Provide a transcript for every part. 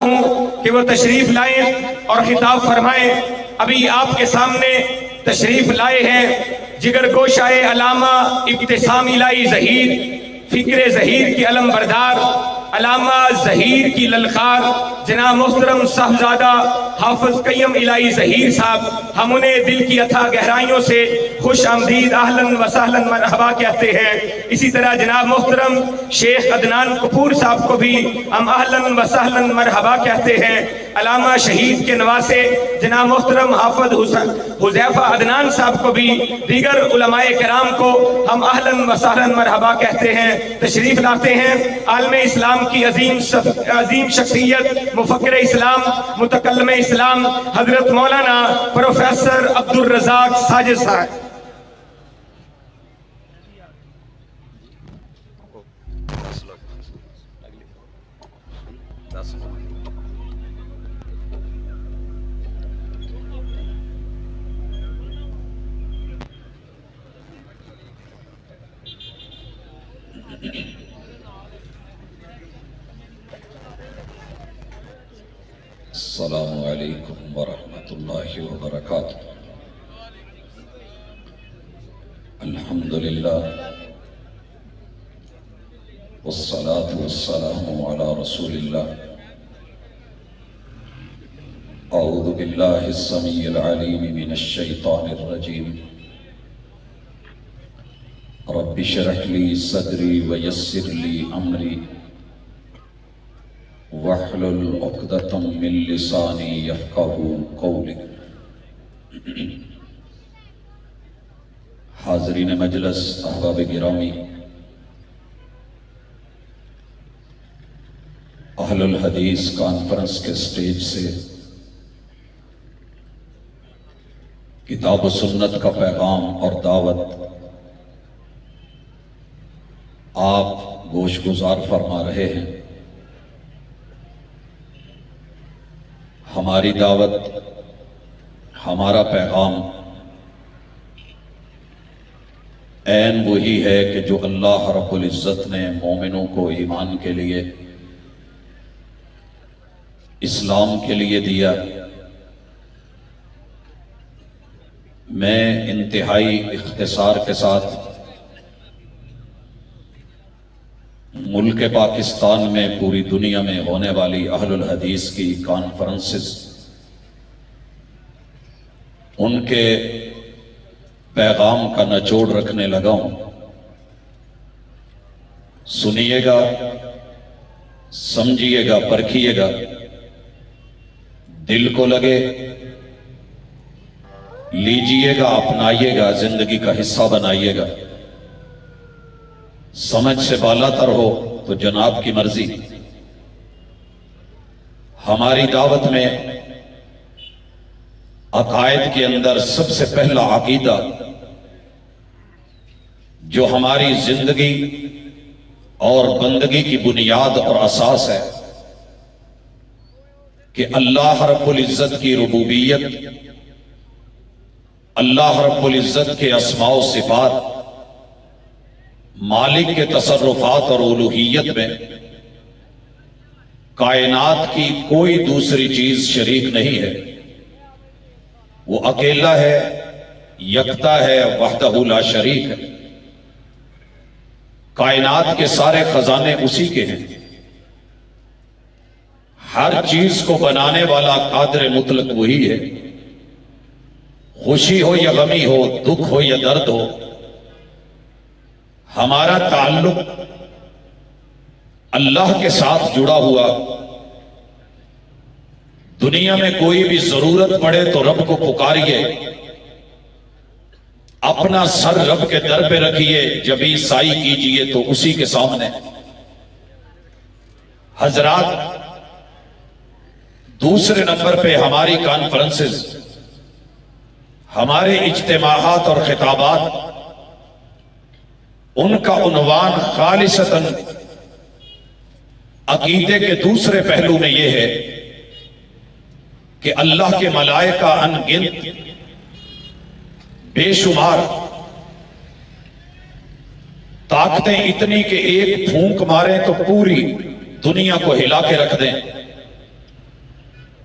ہوں کہ وہ تشریف لائیں اور خطاب فرمائیں۔ ابھی آپ کے سامنے تشریف لائے ہیں جگر گوشائے علامہ ابتسام الہی ظہیر، فکر ظہیر کی علم بردار، علامہ ظہیر کی للکار، جناب محترم صاحبزادہ حافظ قیم الہی ظہیر صاحب، ہم انہیں دل کی اتھا گہرائیوں سے خوش آمدید اہلاً و سہلاً مرحبا کہتے ہیں۔ اسی طرح جناب محترم شیخ عدنان کپور صاحب کو بھی ہم اہلاً و سہلاً مرحبا کہتے ہیں۔ علامہ شہید کے نواسے جناب محترم حافظ حذیفہ عدنان صاحب کو بھی، دیگر علماء کرام کو ہم اہلاً و سہلاً مرحبا کہتے ہیں۔ تشریف لاتے ہیں عالم اسلام کی عظیم شخصیت، مفکر اسلام، متکلم اسلام، حضرت مولانا پروفیسر عبد الرزاق ساجد صاحب۔ السلام علیکم ورحمۃ اللہ وبرکاتہ۔ الحمدللہ والصلاة والسلام علی رسول اللہ۔ اعوذ باللہ السمیع العلیم من الشیطان الرجیم۔ رب اشرح لی صدری ویسر لی امری وَاحْلُلْ عُقْدَةً مِّن لِّسَانِي يَفْقَهُوا قَوْلِي۔ حاضرین مجلس، احباب گرامی، اہل الحدیث کانفرنس کے سٹیج سے کتاب و سنت کا پیغام اور دعوت آپ گوش گزار فرما رہے ہیں۔ ہماری دعوت، ہمارا پیغام عین وہی ہے کہ جو اللہ رب العزت نے مومنوں کو ایمان کے لیے، اسلام کے لیے دیا۔ میں انتہائی اختصار کے ساتھ ملک پاکستان میں، پوری دنیا میں ہونے والی اہل الحدیث کی کانفرنسز، ان کے پیغام کا نچوڑ رکھنے لگا ہوں۔ سنیے گا، سمجھیے گا، پرکھیے گا، دل کو لگے لیجئے گا، اپنائیے گا، زندگی کا حصہ بنائیے گا۔ سمجھ سے بالا تر ہو تو جناب کی مرضی۔ ہماری دعوت میں عقائد کے اندر سب سے پہلا عقیدہ جو ہماری زندگی اور بندگی کی بنیاد اور اساس ہے کہ اللہ رب العزت کی ربوبیت، اللہ رب العزت کے اسماء و صفات، مالک کے تصرفات اور الوہیت میں کائنات کی کوئی دوسری چیز شریک نہیں ہے۔ وہ اکیلا ہے، یکتا ہے، وحدہ لا شریک ہے۔ کائنات کے سارے خزانے اسی کے ہیں۔ ہر چیز کو بنانے والا قادر مطلق وہی ہے۔ خوشی ہو یا غمی ہو، دکھ ہو یا درد ہو، ہمارا تعلق اللہ کے ساتھ جڑا ہوا۔ دنیا میں کوئی بھی ضرورت پڑے تو رب کو پکاریے، اپنا سر رب کے در پہ رکھیے، جبھی سائی کیجئے تو اسی کے سامنے۔ حضرات، دوسرے نمبر پہ ہماری کانفرنسز، ہمارے اجتماعات اور خطابات، ان کا عنوان خالصتاً عقیدے کے دوسرے پہلو میں یہ ہے کہ اللہ کے ملائکہ ان گنت، بے شمار، طاقتیں اتنی کہ ایک پھونک ماریں تو پوری دنیا کو ہلا کے رکھ دیں،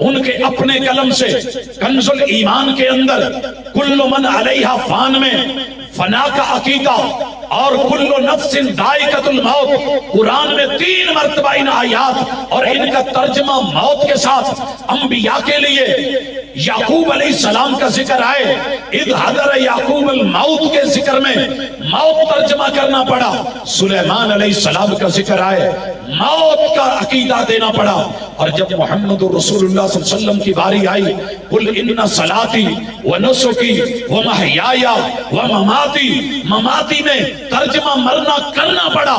ان کے اپنے قلم سے کنزل ایمان کے اندر کل من علیہا فان میں فنا کا عقیدہ اور کل نفس ذائقۃ الموت، قرآن میں 3 مرتبہ ان آیات اور ان کا ترجمہ موت کے ساتھ انبیاء کے لیے یعقوب علیہ السلام کا ذکر آئے، اذ حضر یعقوب الموت کے ذکر میں موت ترجمہ کرنا پڑا، سلیمان علیہ السلام کا ذکر آئے موت کا عقیدہ دینا پڑا، اور جب محمد رسول اللہ صلی اللہ علیہ وسلم کی باری آئی قل ان صلاتی ونسکی ومحیای ومماتی، مماتی میں ترجمہ مرنا کرنا پڑا،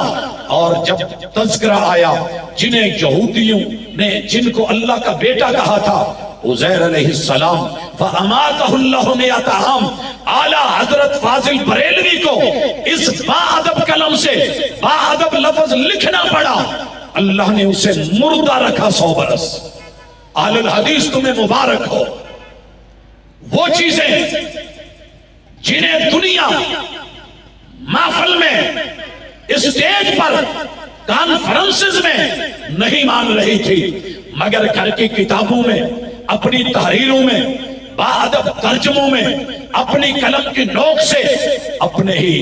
اور جب تذکرہ آیا جنہیں یہودیوں نے جن کو اللہ کا بیٹا کہا تھا عزیر علیہ السلام، فَأَمَاتَهُ اللَّهُ مِئَةَ عَامٍ، اعلیٰ حضرت فاضل بریلوی کو اس با ادب قلم سے با ادب لفظ لکھنا پڑا، اللہ نے اسے مردہ رکھا 100 برس۔ اہل الحدیث تمہیں مبارک ہو، وہ چیزیں جنہیں دنیا محفل میں اسٹیج پر کانفرنسز میں نہیں مان رہی تھی، مگر گھر کی کتابوں میں، اپنی تحریروں میں، با ادب ترجموں میں، اپنی قلم کی نوک سے اپنے ہی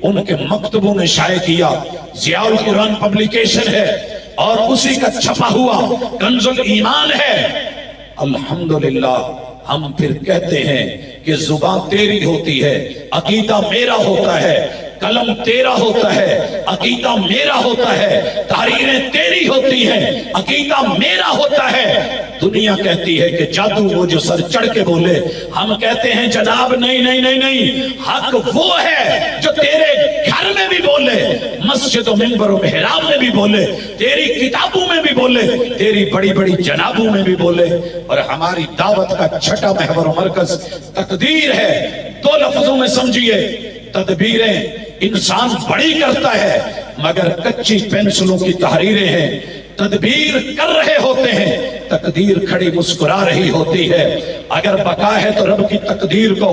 ان کے مکتبوں نے شائع کیا۔ ضیاء القرآن پبلیکیشن ہے اور اسی کا چھپا ہوا کنز الایمان ہے۔ الحمدللہ ہم پھر کہتے ہیں کہ زبان تیری ہوتی ہے، عقیدہ میرا ہوتا ہے، قلم تیرا ہوتا ہے، عقیدہ میرا ہوتا ہے، تحریریں تیری ہوتی ہیں، عقیدہ میرا ہوتا ہے۔ دنیا کہتی ہے کہ جادو وہ جو سر چڑھ کے بولے، ہم کہتے ہیں جناب نہیں نہیں نہیں نہیں، حق وہ ہے جو تیرے گھر میں بھی بولے، مسجد و منبر و محراب میں بھی بولے، تیری کتابوں میں بھی بولے، تیری بڑی بڑی جنابوں میں بھی بولے۔ اور ہماری دعوت کا چھٹا محور و مرکز تقدیر ہے۔ 2 لفظوں میں سمجھیے، تدبیریں انسان بڑی کرتا ہے مگر کچی پینسلوں کی تحریریں ہیں، تدبیر کر رہے ہوتے ہیں، تقدیر کھڑی مسکرا رہی ہوتی ہے۔ اگر بقا ہے تو رب کی تقدیر کو،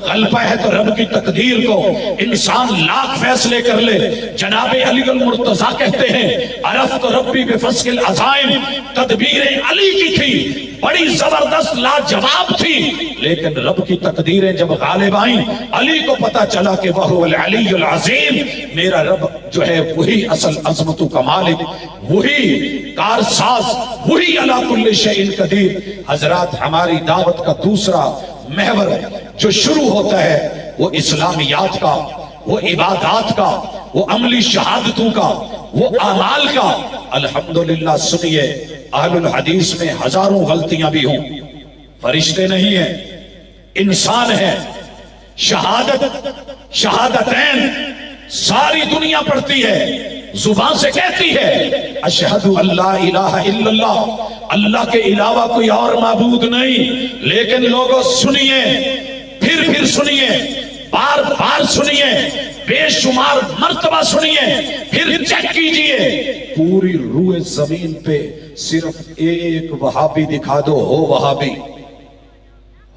غلبہ ہے تو رب کی تقدیر کو، انسان لاکھ فیصلے کر لے۔ جناب علی المرتضیٰ کہتے ہیں عرفت ربی بفصل العزائم، تدبیریں علی کی تھی، بڑی زبردست لاجواب تھی، لیکن رب کی تقدیریں جب غالب آئیں، علی کو پتا چلا کہ وہ العلی العظیم، میرا رب جو ہے وہی اصل عظمتوں کا مالک، وہی کارساز، وہی علی کل شیء قدیر۔ حضرات ہماری دعوت کا دوسرا محور جو شروع ہوتا ہے وہ اسلامیات کا، وہ عبادات کا، وہ عملی شہادتوں کا، وہ اعمال کا۔ الحمدللہ سنیے، اہل الحدیث میں ہزاروں غلطیاں بھی ہوں، فرشتے نہیں ہیں، انسان ہیں۔ شہادتین ساری دنیا پڑھتی ہے، زبان سے کہتی ہے اشہد اللہ الہ الا اللہ، اللہ کے علاوہ کوئی اور معبود نہیں، لیکن لوگوں سنیے، پھر سنیے، بار بار سنیے، بے شمار مرتبہ سنیے، پھر چیک کیجئے، پوری روئے زمین پہ صرف ایک وہابی دکھا دو، ہو وہابی،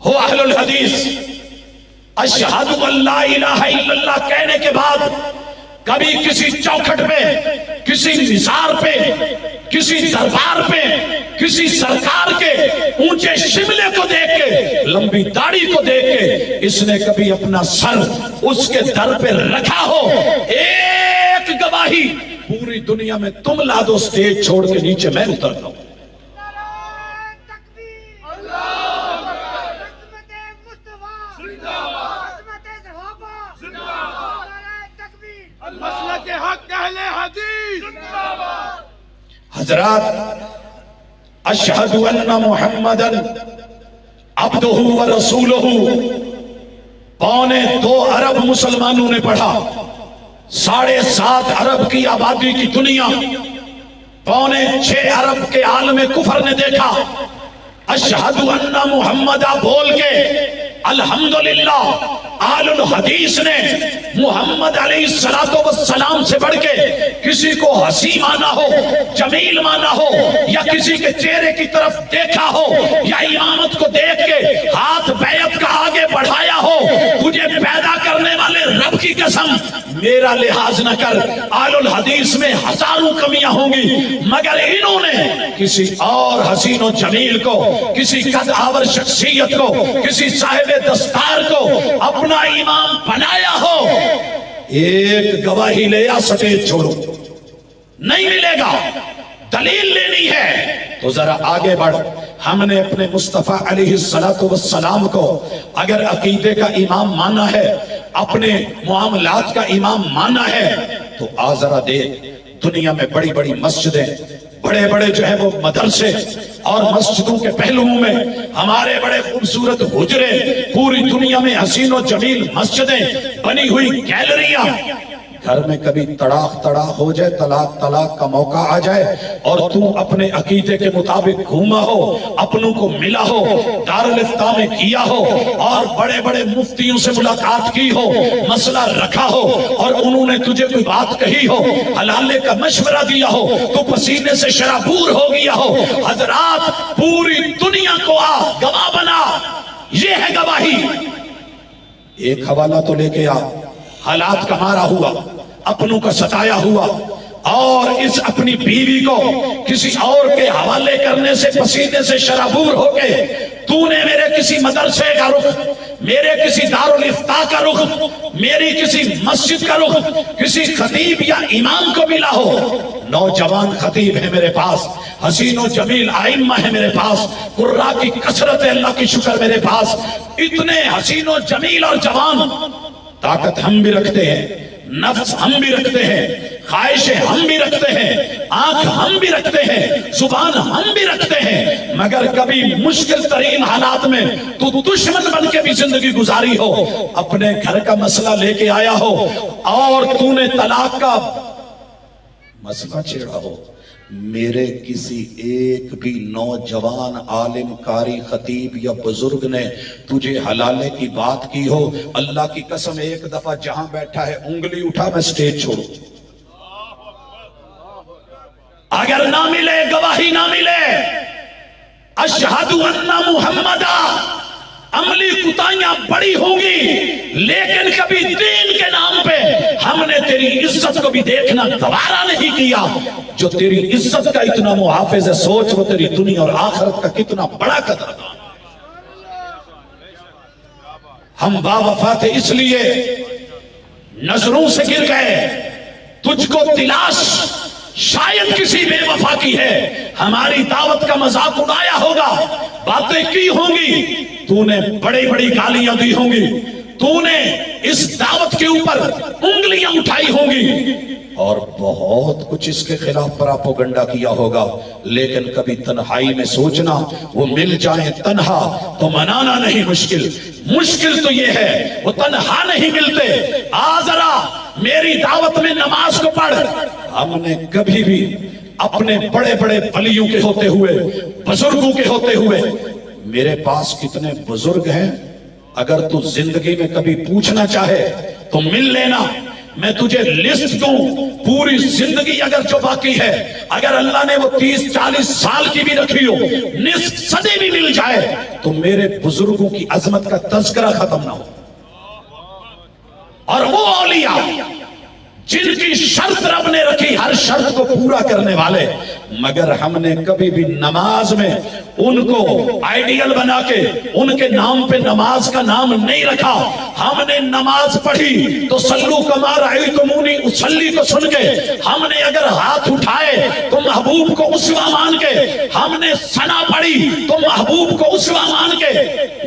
ہو اہل الحدیث۔ اشہد اللہ الہ الا اللہ کہنے کے بعد کبھی کسی چوکھٹ پہ، کسی نثار پہ، کسی دربار پہ، کسی سرکار کے اونچے شملے کو دیکھ کے، لمبی داڑھی کو دیکھ کے اس نے کبھی اپنا سر اس کے در پہ رکھا ہو؟ ایک گواہی پوری دنیا میں تم لا دو، سٹیج چھوڑ کے نیچے میں اترتا ہوں۔ حضرات اشہد ان محمدن عبدہ و رسولہ 2.25 ارب مسلمانوں نے پڑھا، 7.5 ارب کی آبادی کی دنیا، 6.25 ارب کے عالم کفر نے دیکھا۔ اشہد ان محمدہ بول کے الحمدللہ اہل الحدیث نے محمد علیہ السلام سے بڑھ کے کسی کو حسین مانا ہو، جمیل مانا ہو، یا کسی کے چہرے کی طرف دیکھا ہو، یا امامت کو دیکھ کے ہاتھ بیعت کا آگے بڑھایا ہو، تجھے پیدا کرنے والے رب کی قسم میرا لحاظ نہ کر، آل الحدیث میں ہزاروں کمیاں ہوں گی، مگر انہوں نے کسی اور حسین و جمیل کو، کسی قد آور شخصیت کو، کسی صاحب دستار کو اپنا امام بنایا ہو، ایک گواہی لے آ سٹیج چھوڑو، نہیں ملے گا، دلیل لینی ہے تو ذرا آگے بڑھ۔ ہم نے اپنے مصطفیٰ علیہ السلام کو اگر عقیدے کا امام مانا ہے، اپنے معاملات کا امام مانا ہے، تو آ ذرا دیکھ، دنیا میں بڑی بڑی مسجدیں، بڑے بڑے جو ہے وہ مدرسے، اور مسجدوں کے پہلوؤں میں ہمارے بڑے خوبصورت حجرے، پوری دنیا میں حسین و جمیل مسجدیں بنی ہوئی، گیلریاں، گھر میں کبھی تڑاق ہو جائے، طلاق کا موقع آ جائے اور تو اپنے عقیدے کے مطابق گھوما ہو، اپنوں کو ملا ہو، دارالافتاء میں کیا ہو، اور بڑے بڑے مفتیوں سے ملاقات کی ہو، مسئلہ رکھا ہو، اور انہوں نے تجھے کوئی بات کہی ہو، حلالے کا مشورہ دیا ہو، تو پسینے سے شرابور ہو گیا ہو، حضرات پوری دنیا کو آ گواہ بنا، یہ ہے گواہی۔ ایک حوالہ تو لے کے آ، حالات کا مارا ہوا، اپنوں کا ستایا ہوا، اور اس اپنی بیوی کو کسی اور کے حوالے کرنے سے پسینے سے شرابور ہو کے تو نے میرے کسی مدرسے کا رخ، میرے کسی دارالافتاء کا رخ، میری کسی مسجد کا رخ کسی خطیب یا امام کو ملا ہو۔ نوجوان خطیب ہے میرے پاس، حسین و جمیل ائمہ ہے میرے پاس، قراء کی کثرت ہے، اللہ کی شکر میرے پاس، اتنے حسین و جمیل اور جوان، طاقت ہم بھی رکھتے ہیں، نفس ہم بھی رکھتے ہیں، خواہشیں ہم بھی رکھتے ہیں، آنکھ ہم بھی رکھتے ہیں، زبان ہم بھی رکھتے ہیں، مگر کبھی مشکل ترین حالات میں تو دشمن بن کے بھی زندگی گزاری ہو، اپنے گھر کا مسئلہ لے کے آیا ہو، اور تو نے طلاق کا مسئلہ چھیڑا ہو، میرے کسی ایک بھی نوجوان عالم قاری خطیب یا بزرگ نے تجھے حلالے کی بات کی ہو، اللہ کی قسم ایک دفعہ جہاں بیٹھا ہے انگلی اٹھا، میں سٹیج چھوڑوں۔ اگر نہ ملے گواہی، نہ ملے اشہد ان محمدا، عملی کوتاہیاں بڑی ہوں گی، لیکن کبھی دین کے نام پہ ہم نے تیری عزت کو بھی دیکھنا گوارا نہیں کیا۔ جو تیری عزت کا اتنا محافظ ہے، سوچ وہ تیری دنیا اور آخرت کا کتنا بڑا قدردان۔ ہم با وفا تھے اس لیے نظروں سے گر گئے، تجھ کو تلاش شاید کسی بے وفا کی ہے، ہماری دعوت کا مذاق اڑایا ہوگا، باتیں کی ہوں گی، تو نے بڑی بڑی گالیاں دی ہوں گی، تو نے اس دعوت کے اوپر انگلیاں اٹھائی ہوں گی، اور بہت کچھ اس کے خلاف پراپوگنڈا کیا ہوگا، لیکن کبھی تنہائی میں سوچنا وہ مل جائیں تنہا تو منانا نہیں مشکل، مشکل تو یہ ہے وہ تنہا نہیں ملتے۔ آ ذرا میری دعوت میں نماز کو پڑھ۔ ہم نے کبھی بھی اپنے بڑے بڑے ولیوں کے ہوتے ہوئے، بزرگوں کے ہوتے ہوئے، میرے پاس کتنے بزرگ ہیں، اگر تو زندگی میں کبھی پوچھنا چاہے تو مل لینا، میں تجھے لسٹ دوں، پوری زندگی اگر جو باقی ہے، اگر اللہ نے وہ 30-40 سال کی بھی رکھی ہو، نصف صدی بھی مل جائے، تو میرے بزرگوں کی عظمت کا تذکرہ ختم نہ ہو۔ اور وہ اولیاء جن کی شرط رب نے رکھی، ہر شرط کو پورا کرنے والے، مگر ہم نے کبھی بھی نماز میں ان کو آئیڈیل بنا کے ان کے نام پہ نماز کا نام نہیں رکھا۔ ہم نے نماز پڑھی تو صلو کما رأیتمونی اصلی کو سن کے، ہم نے اگر ہاتھ اٹھائے تو محبوب کو اسوہ مان کے، ہم نے ثنا پڑھی تو محبوب کو اسوہ مان کے۔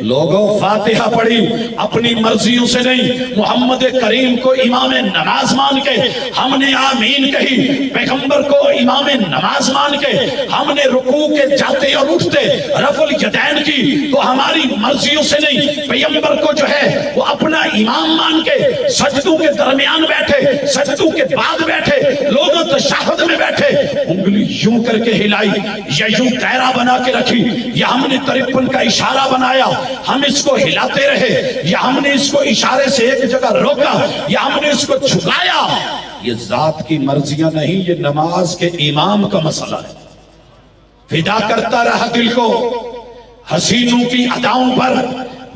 لوگوں فاتحہ پڑھی اپنی مرضیوں سے نہیں، محمد کریم کو امام نماز مان کے، ہم نے آمین کہی پیغمبر کو امام نماز مان کے، ہم نے رکوع کے جاتے اور اٹھتے رفع الیدین کی تو ہماری مرضیوں سے نہیں، پیغمبر کو جو ہے وہ اپنا امام مان کے، سجدوں کے درمیان بیٹھے، سجدوں کے بعد بیٹھے، لوگوں تشہد میں بیٹھے، انگلی یوں کر کے ہلائی یا یوں دائرہ بنا کے رکھی، یا ہم نے 53 کا اشارہ بنایا، ہم اس کو ہلاتے رہے، یا ہم نے اس کو اشارے سے ایک جگہ روکا، یا ہم نے اس کو جھکایا۔ یہ ذات کی مرضیاں نہیں، یہ نماز کے امام کا مسئلہ ہے۔ فدا کرتا رہا دل کو حسینوں کی اداؤں پر،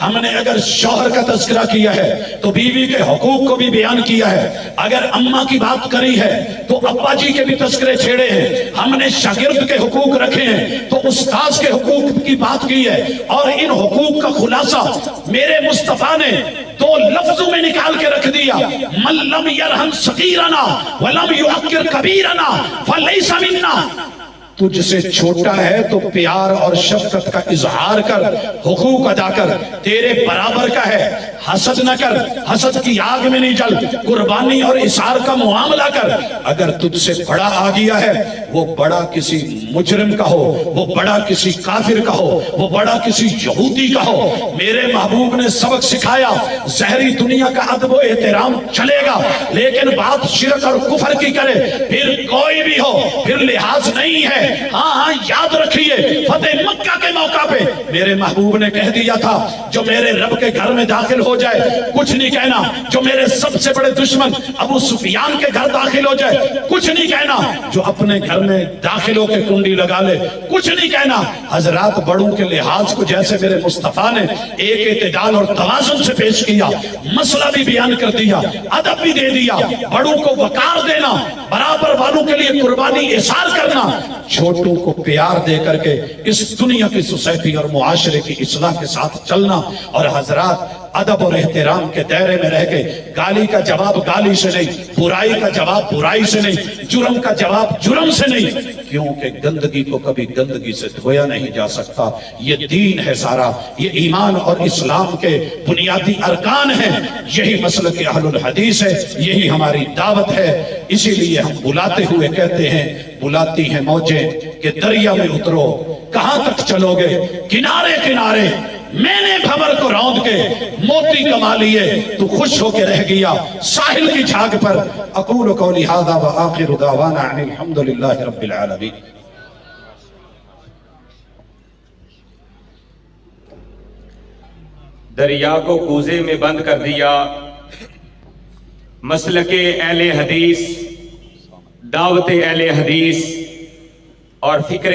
ہم نے اگر شوہر کا تذکرہ کیا ہے تو بیوی کے حقوق کو بھی بیان کیا ہے، اگر اماں کی بات کری ہے تو ابا جی کے بھی تذکرے چھیڑے ہیں، ہم نے شاگرد کے حقوق رکھے ہیں تو استاذ کے حقوق کی بات کی ہے، اور ان حقوق کا خلاصہ میرے مصطفیٰ نے 2 لفظوں میں نکال کے رکھ دیا، من لم یرحم صغیرنا ولم یعقر کبیرنا فلیس منا۔ تجھ سے چھوٹا ہے تو پیار اور شفقت کا اظہار کر، حقوق ادا کر، تیرے برابر کا ہے، حسد نہ کر، حسد کی آگ میں نہیں جل، قربانی اور اثار کا معاملہ کر۔ اگر تجھ سے بڑا آ گیا ہے، وہ بڑا کسی مجرم کا ہو، وہ بڑا کسی کافر کا ہو، وہ بڑا کسی یہودی کا ہو، میرے محبوب نے سبق سکھایا، ظاہری دنیا کا ادب و احترام چلے گا، لیکن بات شرک اور کفر کی کرے پھر کوئی بھی ہو پھر لحاظ نہیں ہے۔ ہاں یاد رکھیے، فتح مکہ کے موقع پہ میرے محبوب نے کہہ دیا تھا، جو میرے رب کے گھر میں داخل ہو جائے کچھ نہیں کہنا، جو میرے سب سے بڑے دشمن ابو سفیان کے گھر داخل ہو جائے کچھ نہیں کہنا، جو اپنے گھر میں داخل ہو کے کنڈی لگا لے کچھ نہیں کہنا۔ حضرات بڑوں کے لحاظ کو جیسے میرے مصطفیٰ نے ایک اعتدال اور توازن سے پیش کیا، مسئلہ بھی بیان کر دیا، ادب بھی دے دیا، بڑوں کو وقار دینا، برابر والوں کے لیے قربانی اثار کرنا، چھوٹوں کو پیار دے کر کے اس دنیا کی سوسائٹی اور معاشرے کی اصلاح کے ساتھ چلنا۔ اور حضرات ادب اور احترام کے دائرے میں رہ کے گالی کا جواب گالی سے نہیں، برائی کا جواب برائی سے نہیں، جرم کا جواب جرم سے نہیں، کیونکہ گندگی کو کبھی گندگی سے دھویا نہیں جا سکتا۔ یہ دین ہے سارا، یہ ایمان اور اسلام کے بنیادی ارکان ہیں، یہی مسلک اہل الحدیث ہے، یہی ہماری دعوت ہے۔ اسی لیے ہم بلاتے ہوئے کہتے ہیں، بلاتی ہیں موجیں کہ دریا میں اترو، کہاں تک چلو گے، کنارے کنارے میں نے بھنور کو روند کے موتی کما لیے، تو خوش ہو کے رہ گیا ساحل کی جھاگ پر۔ اقول قولی ھذا وآخر دعوانا ان الحمد للہ رب العالمین۔ دریا کو کوزے میں بند کر دیا، مسلک اہل حدیث، دعوت اہل حدیث اور فکر